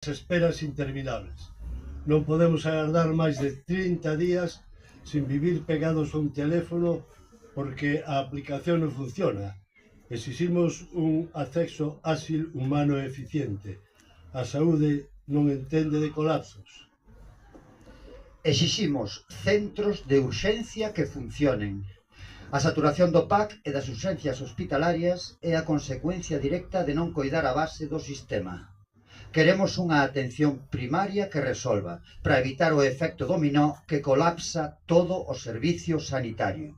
esperas interminables. Non podemos agardar máis de 30 días sin vivir pegados a un teléfono porque a aplicación non funciona. Exiximos un acceso áxil, humano e eficiente. A saúde non entende de colapsos. Exiximos centros de urxencia que funcionen. A saturación do PAC e das urxencias hospitalarias é a consecuencia directa de non coidar a base do sistema. Queremos unha atención primaria que resolva, para evitar o efecto dominó que colapsa todo o servicio sanitario.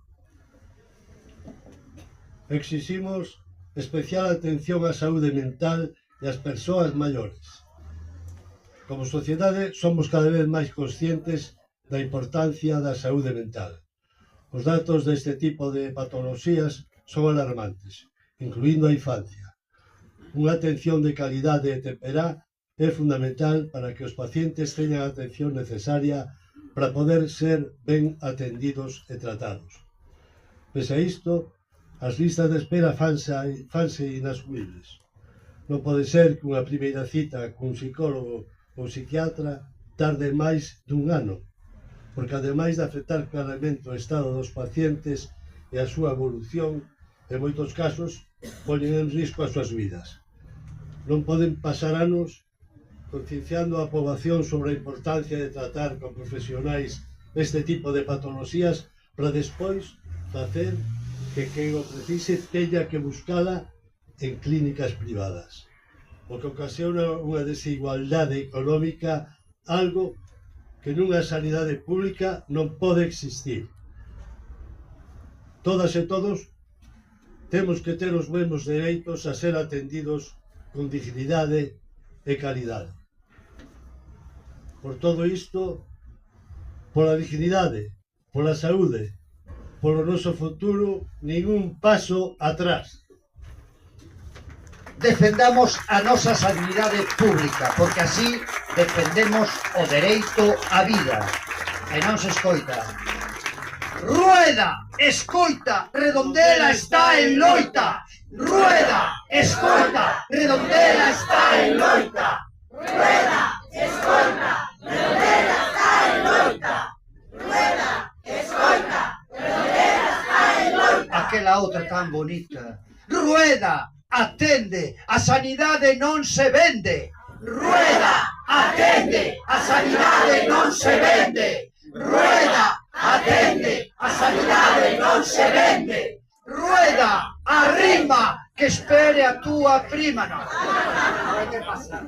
Exiximos especial atención á saúde mental e ás persoas maiores. Como sociedade somos cada vez máis conscientes da importancia da saúde mental. Os datos deste tipo de patoloxías son alarmantes, incluindo a infancia. Unha atención de calidade e temperá é fundamental para que os pacientes teñan a atención necesaria para poder ser ben atendidos e tratados. Pese a isto, as listas de espera fanse inasumibles. Non pode ser que unha primeira cita cun psicólogo ou psiquiatra tarde máis dun ano, porque ademais de afectar claramente o estado dos pacientes e a súa evolución, en moitos casos, poñen en risco as súas vidas. Non poden pasar anos concienciando a poboación sobre a importancia de tratar con profesionais este tipo de patoloxías para despois facer que quen o precise teña que buscala en clínicas privadas, o que ocasiona unha desigualdade económica, algo que nunha sanidade pública non pode existir. Todas e todos temos que ter os mesmos dereitos a ser atendidos con dignidade e calidade. Por todo isto, pola dignidade, pola saúde, polo noso futuro, ningún paso atrás. Defendamos a nosa sanidade pública, porque así defendemos o dereito á vida. E non se escoita. Rueda, escoita, Redondela está en loita. Rueda, escoita, Redondela está en loita. Rueda, escoita, Redondela está en loita. Rueda, escoita, Redondela está en loita. Aquela outra tan bonita. Rueda, atende, a sanidade non se vende. Rueda, atende, a sanidade non se vende. Rueda, atende, a sanidade non se vende. Rueda, arrima, que espere a túa prima. Non, hai que pasar.